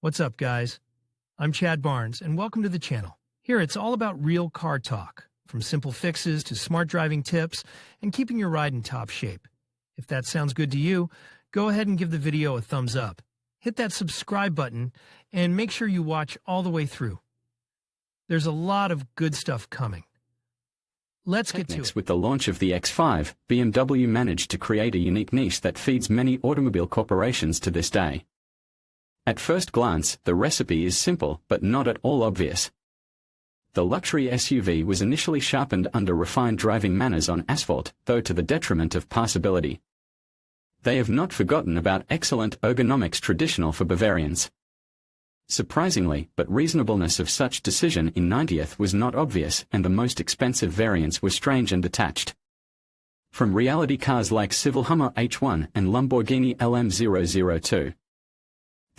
What's up, guys? I'm Chad Barnes, and welcome to the channel. Here, it's all about real car talk, from simple fixes to smart driving tips and keeping your ride in top shape. If that sounds good to you, go ahead and give the video a thumbs up. Hit that subscribe button and make sure you watch all the way through. There's a lot of good stuff coming. Let's get to it. With the launch of the X5, BMW managed to create a unique niche that feeds many automobile corporations to this day. At first glance, the recipe is simple, but not at all obvious. The luxury SUV was initially sharpened under refined driving manners on asphalt, though to the detriment of passability. They have not forgotten about excellent ergonomics traditional for Bavarians. Surprisingly, but reasonableness of such decision in 90th was not obvious, and the most expensive variants were strange and detached. From reality cars like Civil Hummer H1 and Lamborghini LM002.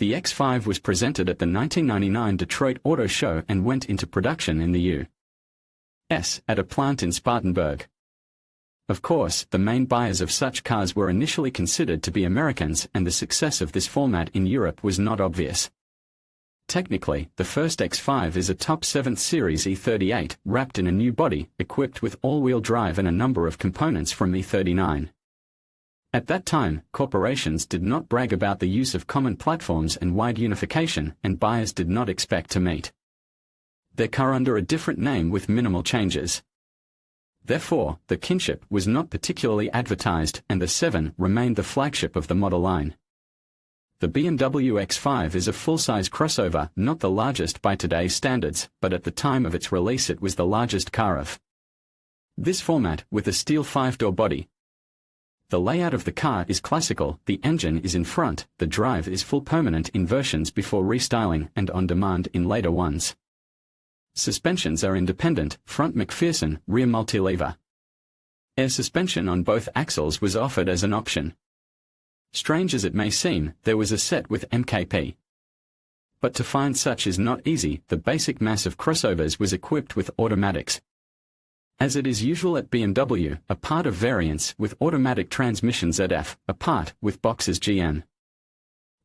The X5 was presented at the 1999 Detroit Auto Show and went into production in the U.S. at a plant in Spartanburg. Of course, the main buyers of such cars were initially considered to be Americans, and the success of this format in Europe was not obvious. Technically, the first X5 is a top 7th Series E38, wrapped in a new body, equipped with all-wheel drive and a number of components from E39. At that time, corporations did not brag about the use of common platforms and wide unification, and buyers did not expect to meet their car under a different name with minimal changes. Therefore, the kinship was not particularly advertised, and the 7 remained the flagship of the model line. The BMW X5 is a full-size crossover, not the largest by today's standards, but at the time of its release it was the largest car of this format, with a steel 5-door body. The layout of the car is classical, the engine is in front, the drive is full permanent in versions before restyling and on demand in later ones. Suspensions are independent, front McPherson, rear multilever. Air suspension on both axles was offered as an option. Strange as it may seem, there was a set with MKP. But to find such is not easy. The basic mass of crossovers was equipped with automatics. As it is usual at BMW, a part of variants with automatic transmission ZF, a part with boxes GM.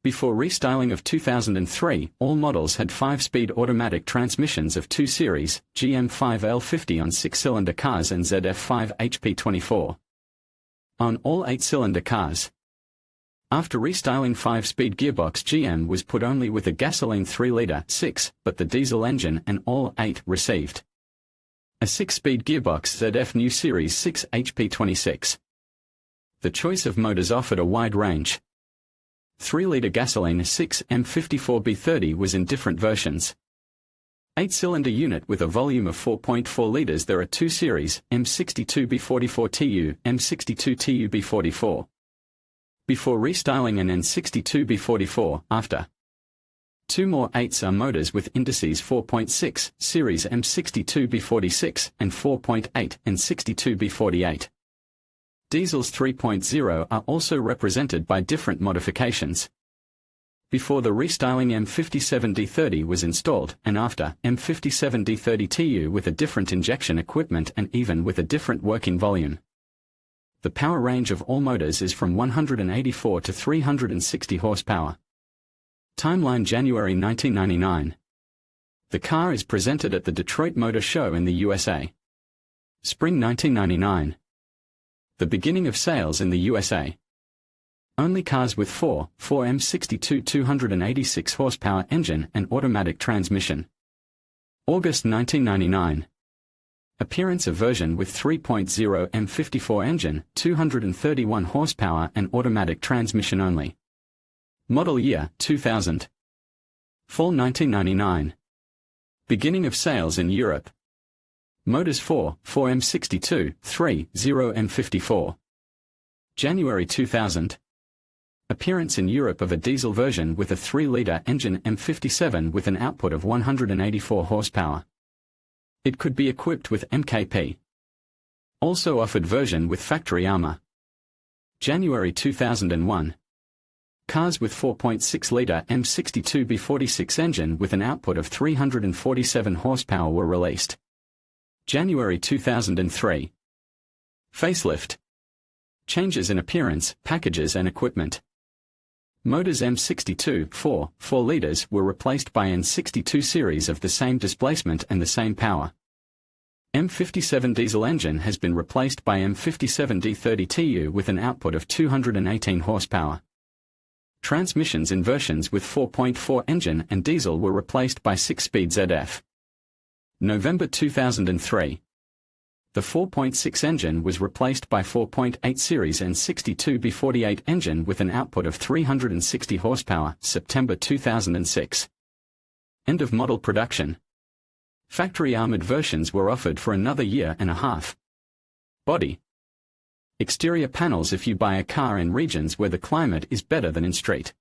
Before restyling of 2003, all models had 5-speed automatic transmissions of 2 series, GM 5L50 on 6-cylinder cars and ZF 5 HP24 on all 8-cylinder cars. After restyling 5-speed gearbox, GM was put only with a gasoline 3-liter 6, but the diesel engine and all 8 received a 6-speed gearbox ZF New Series 6 HP26. The choice of motors offered a wide range. 3-liter gasoline 6 M54B30 was in different versions. 8-cylinder unit with a volume of 4.4 liters. There are 2 series, M62B44TU, M62TU-B44. Before restyling an N62B44, after. 2 more 8s are motors with indices 4.6, series M62B46, and 4.8, and 62B48. Diesels 3.0 are also represented by different modifications. Before the restyling M57D30 was installed, and after, M57D30TU with a different injection equipment and even with a different working volume. The power range of all motors is from 184 to 360 horsepower. Timeline January 1999. The car is presented at the Detroit Motor Show in the USA. Spring 1999. The beginning of sales in the USA. Only cars with 4 M62 286 horsepower engine and automatic transmission. August 1999. Appearance of version with 3.0 M54 engine, 231 horsepower and automatic transmission only. Model year 2000. Fall 1999. Beginning of sales in Europe. Motors 4 M62, 3, 0 M54. January 2000. Appearance in Europe of a diesel version with a 3-liter engine M57 with an output of 184 horsepower. It could be equipped with MKP. Also offered version with factory armor. January 2001. Cars with 4.6-liter M62B46 engine with an output of 347 horsepower were released. January 2003. Facelift. Changes in appearance, packages and equipment. Motors M62 4 liters were replaced by N62 series of the same displacement and the same power. M57 diesel engine has been replaced by M57 D30Tu with an output of 218 horsepower. Transmissions in versions with 4.4 engine and diesel were replaced by 6-speed ZF. November 2003. The 4.6 engine was replaced by 4.8 series and 62B48 engine with an output of 360 horsepower, September 2006. End of model production. Factory armored versions were offered for another year and a half. Body. Exterior panels if you buy a car in regions where the climate is better than in street.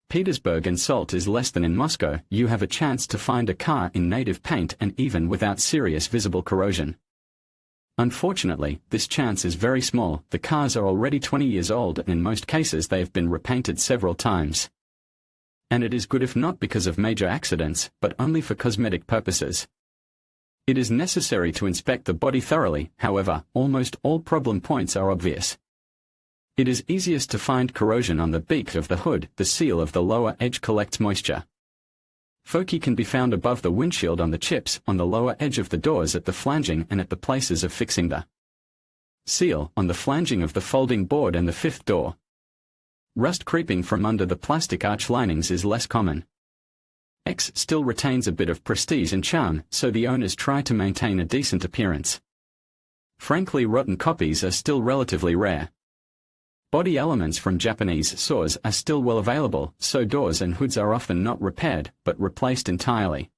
Petersburg and salt is less than in Moscow, you have a chance to find a car in native paint and even without serious visible corrosion. Unfortunately, this chance is very small. The cars are already 20 years old and in most cases they have been repainted several times. And it is good if not because of major accidents, but only for cosmetic purposes. It is necessary to inspect the body thoroughly, however, almost all problem points are obvious. It is easiest to find corrosion on the beak of the hood. The seal of the lower edge collects moisture. Foci can be found above the windshield on the chips, on the lower edge of the doors at the flanging and at the places of fixing the seal, on the flanging of the folding board and the fifth door. Rust creeping from under the plastic arch linings is less common. X still retains a bit of prestige and charm, so the owners try to maintain a decent appearance. Frankly, rotten copies are still relatively rare. Body elements from Japanese saws are still well available, so doors and hoods are often not repaired, but replaced entirely.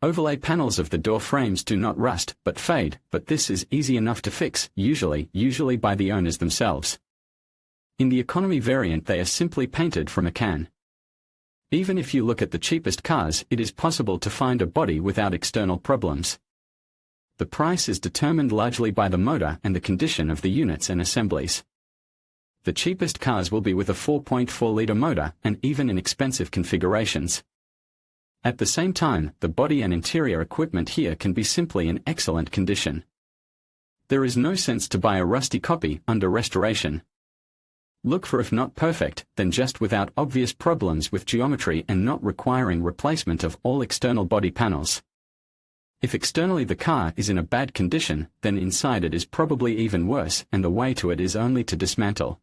Overlay panels of the door frames do not rust, but fade, but this is easy enough to fix, usually by the owners themselves. In the economy variant they are simply painted from a can. Even if you look at the cheapest cars, it is possible to find a body without external problems. The price is determined largely by the motor and the condition of the units and assemblies. The cheapest cars will be with a 4.4-liter motor, and even in expensive configurations. At the same time, the body and interior equipment here can be simply in excellent condition. There is no sense to buy a rusty copy under restoration. Look for if not perfect, then just without obvious problems with geometry and not requiring replacement of all external body panels. If externally the car is in a bad condition, then inside it is probably even worse, and the way to it is only to dismantle.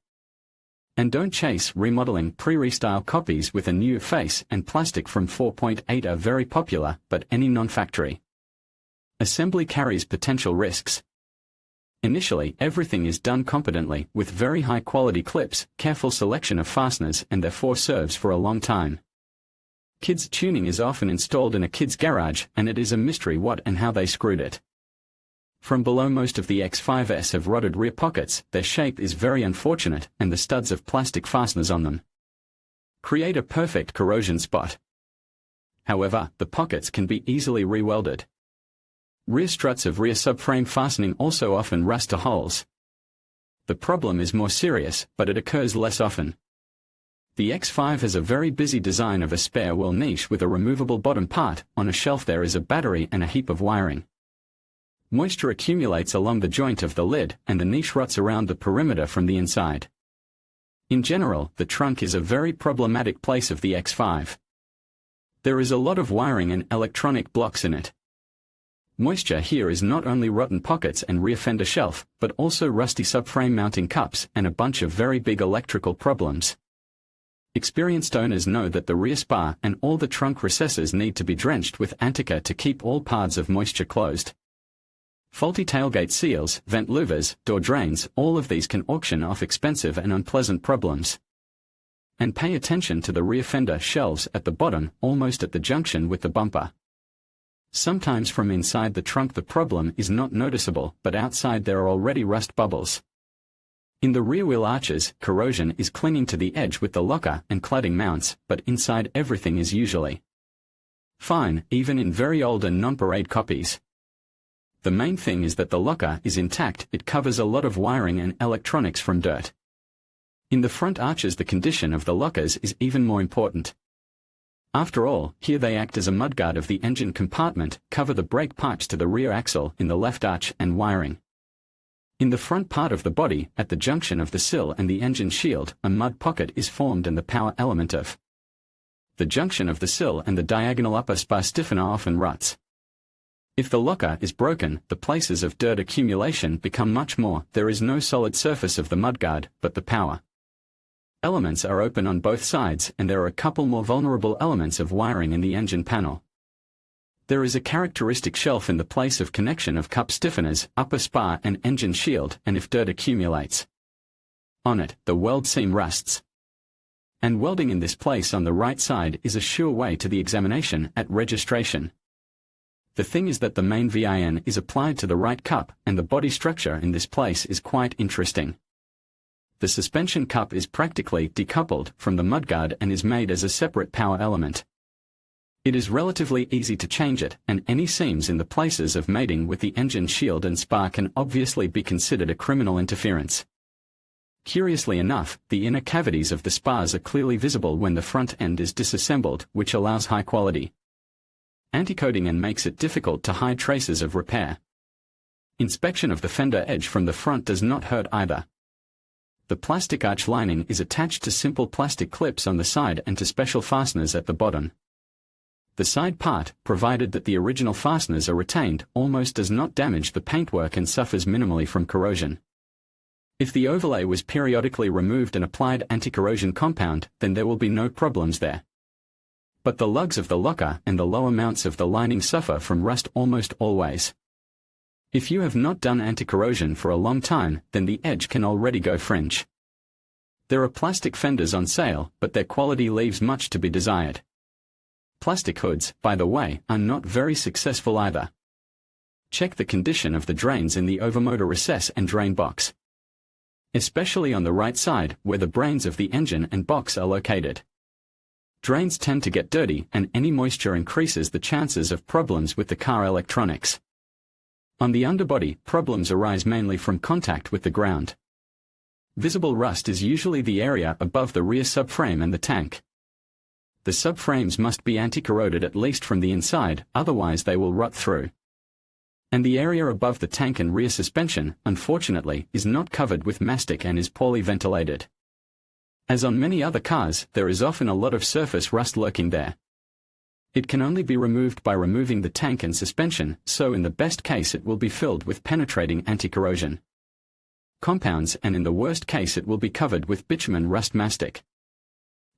And don't chase remodeling pre-restyle copies with a new face and plastic from 4.8 are very popular, but any non-factory assembly carries potential risks. Initially, everything is done competently, with very high-quality clips, careful selection of fasteners, and therefore serves for a long time. Kids' tuning is often installed in a kid's garage, and it is a mystery what and how they screwed it. From below, most of the X5s have rotted rear pockets, their shape is very unfortunate, and the studs have plastic fasteners on them. Create a perfect corrosion spot. However, the pockets can be easily re-welded. Rear struts of rear subframe fastening also often rust to holes. The problem is more serious, but it occurs less often. The X5 has a very busy design of a spare wheel niche with a removable bottom part. On a shelf there is a battery and a heap of wiring. Moisture accumulates along the joint of the lid, and the niche rots around the perimeter from the inside. In general, the trunk is a very problematic place of the X5. There is a lot of wiring and electronic blocks in it. Moisture here is not only rotten pockets and rear fender shelf, but also rusty subframe mounting cups and a bunch of very big electrical problems. Experienced owners know that the rear spar and all the trunk recesses need to be drenched with Antica to keep all paths of moisture closed. Faulty tailgate seals, vent louvers, door drains, all of these can auction off expensive and unpleasant problems. And pay attention to the rear fender shelves at the bottom, almost at the junction with the bumper. Sometimes from inside the trunk the problem is not noticeable, but outside there are already rust bubbles. In the rear wheel arches, corrosion is clinging to the edge with the locker and cladding mounts, but inside everything is usually fine, even in very old and non-parade copies. The main thing is that the locker is intact. It covers a lot of wiring and electronics from dirt. In the front arches the condition of the lockers is even more important. After all, here they act as a mudguard of the engine compartment, cover the brake pipes to the rear axle in the left arch and wiring. In the front part of the body, at the junction of the sill and the engine shield, a mud pocket is formed and the power element of the junction of the sill and the diagonal upper spar stiffener often ruts. If the locker is broken, the places of dirt accumulation become much more. There is no solid surface of the mudguard, but the power elements are open on both sides, and there are a couple more vulnerable elements of wiring in the engine panel. There is a characteristic shelf in the place of connection of cup stiffeners, upper spar and engine shield, and if dirt accumulates on it, the weld seam rusts. And welding in this place on the right side is a sure way to the examination at registration. The thing is that the main VIN is applied to the right cup, and the body structure in this place is quite interesting. The suspension cup is practically decoupled from the mudguard and is made as a separate power element. It is relatively easy to change it, and any seams in the places of mating with the engine shield and spar can obviously be considered a criminal interference. Curiously enough, the inner cavities of the spars are clearly visible when the front end is disassembled, which allows high quality anti-coating and makes it difficult to hide traces of repair. Inspection of the fender edge from the front does not hurt either. The plastic arch lining is attached to simple plastic clips on the side and to special fasteners at the bottom. The side part, provided that the original fasteners are retained, almost does not damage the paintwork and suffers minimally from corrosion. If the overlay was periodically removed and applied anti-corrosion compound, then there will be no problems there. But the lugs of the locker and the lower mounts of the lining suffer from rust almost always. If you have not done anti-corrosion for a long time, then the edge can already go fringe. There are plastic fenders on sale, but their quality leaves much to be desired. Plastic hoods, by the way, are not very successful either. Check the condition of the drains in the overmotor recess and drain box, especially on the right side, where the brains of the engine and box are located. Drains tend to get dirty, and any moisture increases the chances of problems with the car electronics. On the underbody, problems arise mainly from contact with the ground. Visible rust is usually the area above the rear subframe and the tank. The subframes must be anti-corroded at least from the inside, otherwise they will rot through. And the area above the tank and rear suspension, unfortunately, is not covered with mastic and is poorly ventilated. As on many other cars, there is often a lot of surface rust lurking there. It can only be removed by removing the tank and suspension, so in the best case it will be filled with penetrating anti-corrosion compounds, and in the worst case it will be covered with bitumen rust mastic.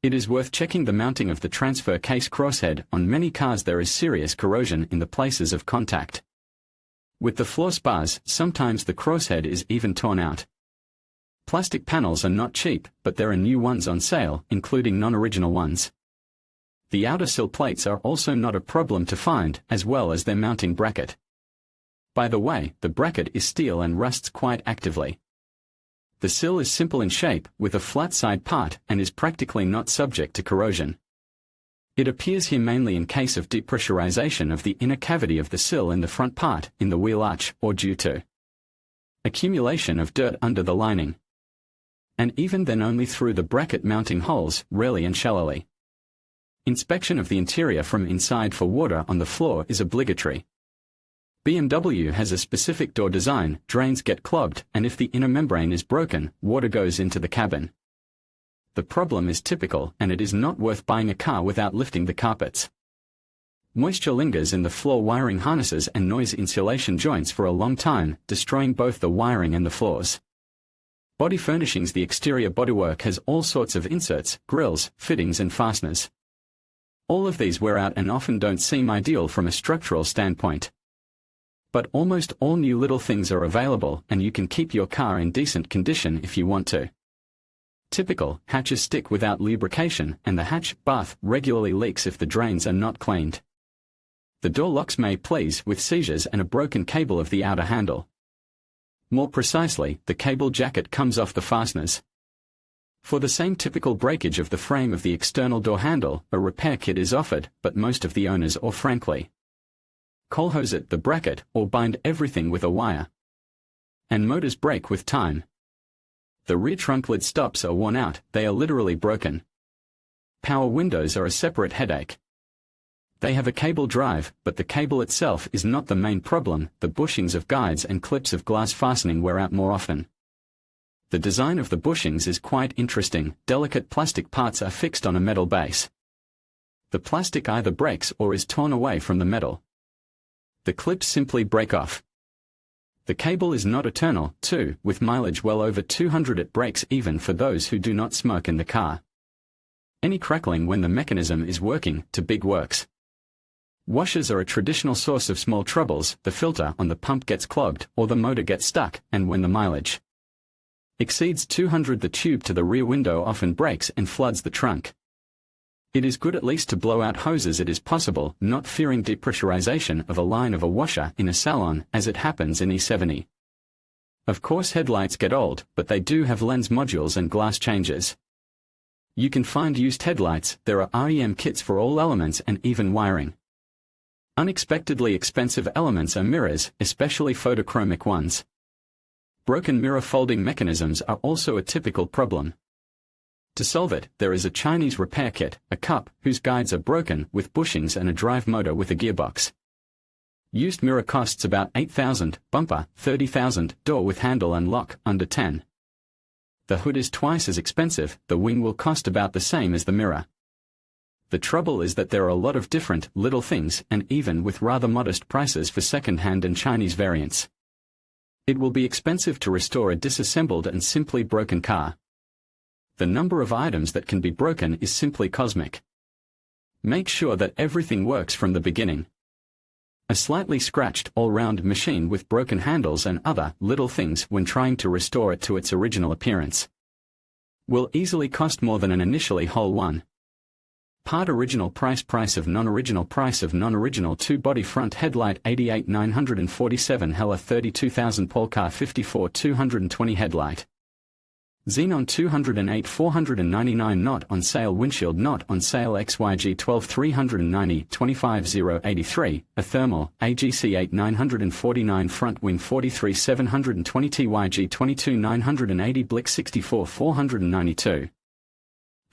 It is worth checking the mounting of the transfer case crosshead. On many cars there is serious corrosion in the places of contact with the floor spars. Sometimes the crosshead is even torn out. Plastic panels are not cheap, but there are new ones on sale, including non-original ones. The outer sill plates are also not a problem to find, as well as their mounting bracket. By the way, the bracket is steel and rusts quite actively. The sill is simple in shape, with a flat side part, and is practically not subject to corrosion. It appears here mainly in case of depressurization of the inner cavity of the sill in the front part, in the wheel arch, or due to accumulation of dirt under the lining. And even then only through the bracket mounting holes, rarely and shallowly. Inspection of the interior from inside for water on the floor is obligatory. BMW has a specific door design. Drains get clogged, and if the inner membrane is broken, water goes into the cabin. The problem is typical, and it is not worth buying a car without lifting the carpets. Moisture lingers in the floor wiring harnesses and noise insulation joints for a long time, destroying both the wiring and the floors. Body furnishings. The exterior bodywork has all sorts of inserts, grills, fittings and fasteners. All of these wear out and often don't seem ideal from a structural standpoint. But almost all new little things are available, and you can keep your car in decent condition if you want to. Typical hatches stick without lubrication, and the hatch bath regularly leaks if the drains are not cleaned. The door locks may please with seizures and a broken cable of the outer handle. More precisely, the cable jacket comes off the fasteners. For the same typical breakage of the frame of the external door handle, a repair kit is offered, but most of the owners or frankly coal hose it, the bracket, or bind everything with a wire. And motors break with time. The rear trunk lid stops are worn out, they are literally broken. Power windows are a separate headache. They have a cable drive, but the cable itself is not the main problem. The bushings of guides and clips of glass fastening wear out more often. The design of the bushings is quite interesting. Delicate plastic parts are fixed on a metal base. The plastic either breaks or is torn away from the metal. The clips simply break off. The cable is not eternal, too. With mileage well over 200 it breaks even for those who do not smoke in the car. Any crackling when the mechanism is working, to big works. Washers are a traditional source of small troubles. The filter on the pump gets clogged, or the motor gets stuck, and when the mileage exceeds 200 the tube to the rear window often breaks and floods the trunk. It is good at least to blow out hoses it is possible, not fearing depressurization of a line of a washer in a salon, as it happens in E70. Of course headlights get old, but they do have lens modules and glass changes. You can find used headlights. There are REM kits for all elements and even wiring. Unexpectedly expensive elements are mirrors, especially photochromic ones. Broken mirror folding mechanisms are also a typical problem. To solve it, there is a Chinese repair kit, a cup, whose guides are broken, with bushings and a drive motor with a gearbox. Used mirror costs about 8,000, bumper, 30,000, door with handle and lock, under 10. The hood is twice as expensive. The wing will cost about the same as the mirror. The trouble is that there are a lot of different, little things, and even with rather modest prices for second-hand and Chinese variants. It will be expensive to restore a disassembled and simply broken car. The number of items that can be broken is simply cosmic. Make sure that everything works from the beginning. A slightly scratched, all-round machine with broken handles and other, little things when trying to restore it to its original appearance will easily cost more than an initially whole one. Part original price of non-original 2 body front headlight 88,947 Hella 32,000 Polcar 54 220 headlight. Xenon 208 499 not on sale windshield not on sale XYG 12 390 25 083 a thermal AGC 8 949 front wing 43 720 TYG 22 980 Blick 64 492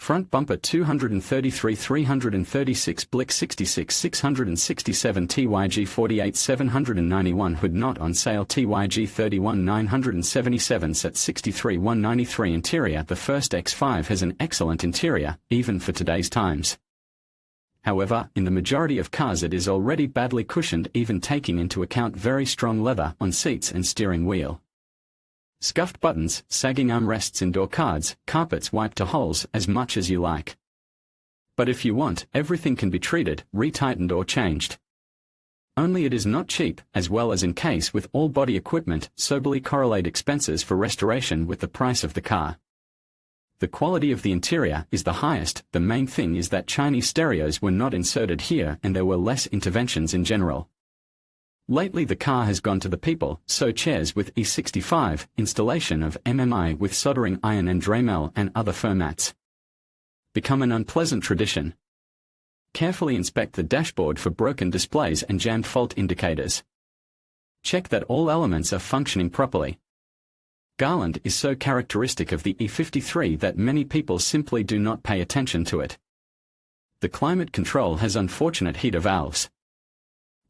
front bumper 233 336 Blick 66 667 TYG 48 791 hood not on sale TYG 31 977 set 63 193 interior. The first X5 has an excellent interior, even for today's times. However, in the majority of cars it is already badly cushioned, even taking into account very strong leather on seats and steering wheel. Scuffed buttons, sagging armrests in door cards, carpets wiped to holes, as much as you like. But if you want, everything can be treated, retightened or changed. Only it is not cheap, as well as in case with all body equipment. Soberly correlate expenses for restoration with the price of the car. The quality of the interior is the highest. The main thing is that Chinese stereos were not inserted here and there were less interventions in general. Lately the car has gone to the people, so chairs with E65, installation of MMI with soldering iron and Dremel and other formats become an unpleasant tradition. Carefully inspect the dashboard for broken displays and jammed fault indicators. Check that all elements are functioning properly. Garland is so characteristic of the E53 that many people simply do not pay attention to it. The climate control has unfortunate heater valves.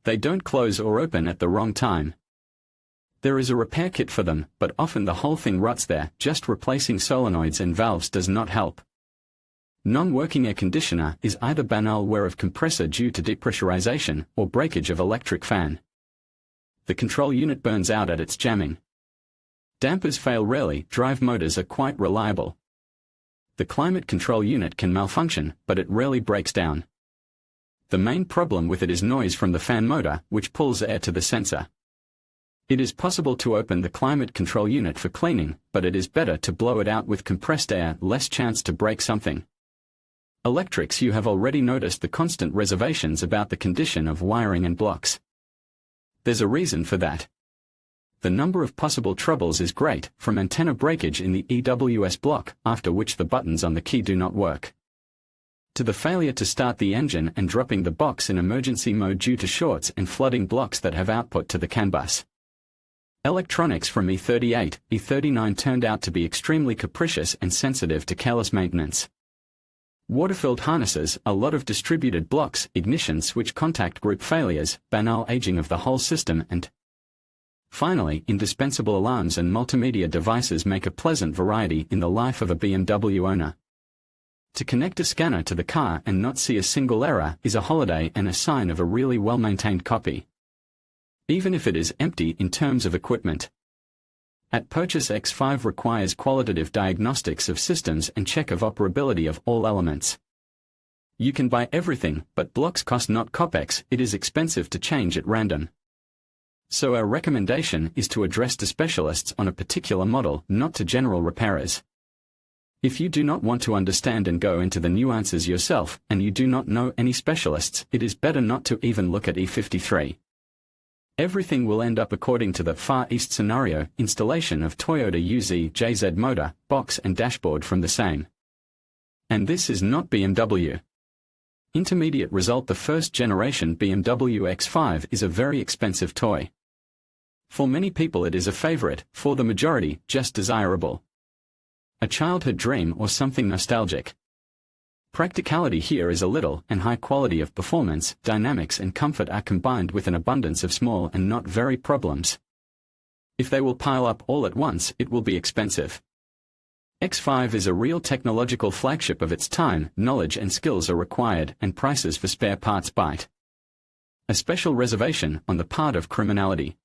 They don't close or open at the wrong time. There is a repair kit for them, but often the whole thing rots there. Just replacing solenoids and valves does not help. Non-working air conditioner is either banal wear of compressor due to depressurization or breakage of electric fan. The control unit burns out at its jamming. Dampers fail rarely. Drive motors are quite reliable. The climate control unit can malfunction, but it rarely breaks down. The main problem with it is noise from the fan motor, which pulls air to the sensor. It is possible to open the climate control unit for cleaning, but it is better to blow it out with compressed air, less chance to break something. Electrics, you have already noticed the constant reservations about the condition of wiring and blocks. There's a reason for that. The number of possible troubles is great, from antenna breakage in the EWS block, after which the buttons on the key do not work, to the failure to start the engine and dropping the box in emergency mode due to shorts and flooding blocks that have output to the CAN bus. Electronics from E38, E39 turned out to be extremely capricious and sensitive to careless maintenance. Water-filled harnesses, a lot of distributed blocks, ignition switch contact group failures, banal aging of the whole system, and finally, indispensable alarms and multimedia devices make a pleasant variety in the life of a BMW owner. To connect a scanner to the car and not see a single error is a holiday and a sign of a really well-maintained copy, even if it is empty in terms of equipment. At purchase, X5 requires qualitative diagnostics of systems and check of operability of all elements. You can buy everything, but blocks cost not copex. It is expensive to change at random. So our recommendation is to address to specialists on a particular model, not to general repairers. If you do not want to understand and go into the nuances yourself, and you do not know any specialists, it is better not to even look at E53. Everything will end up according to the Far East scenario: installation of Toyota UZ-JZ motor, box and dashboard from the same. And this is not BMW. Intermediate result: the first generation BMW X5 is a very expensive toy. For many people it is a favorite, for the majority, just desirable. A childhood dream or something nostalgic. Practicality here is a little, and high quality of performance, dynamics and comfort are combined with an abundance of small and not very problems. If they will pile up all at once, it will be expensive. X5 is a real technological flagship of its time. Knowledge and skills are required, and prices for spare parts bite. A special reservation on the part of criminality.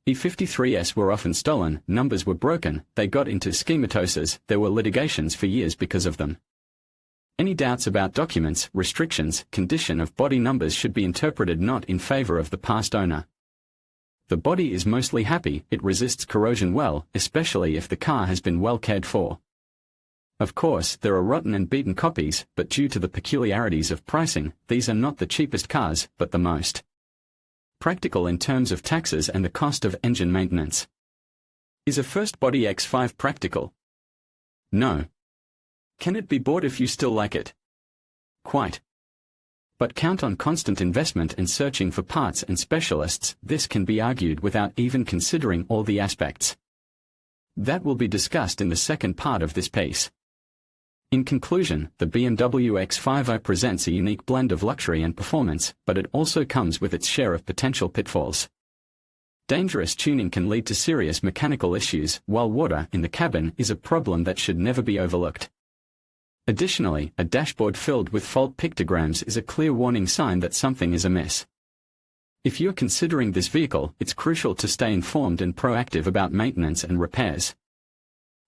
E53s were often stolen, numbers were broken, they got into schematoses, there were litigations for years because of them. Any doubts about documents, restrictions, condition of body numbers should be interpreted not in favor of the past owner. The body is mostly happy, it resists corrosion well, especially if the car has been well cared for. Of course, there are rotten and beaten copies, but due to the peculiarities of pricing, these are not the cheapest cars, but the most practical in terms of taxes and the cost of engine maintenance. Is a first body X5 practical? No. Can it be bought if you still like it? Quite. But count on constant investment and searching for parts and specialists. This can be argued without even considering all the aspects that will be discussed in the second part of this piece. In conclusion, the BMW X5 I presents a unique blend of luxury and performance, but it also comes with its share of potential pitfalls. Dangerous tuning can lead to serious mechanical issues, while water in the cabin is a problem that should never be overlooked. Additionally, a dashboard filled with fault pictograms is a clear warning sign that something is amiss. If you're considering this vehicle, it's crucial to stay informed and proactive about maintenance and repairs.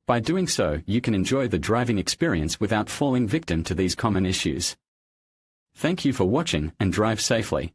By doing so, you can enjoy the driving experience without falling victim to these common issues. Thank you for watching, and drive safely.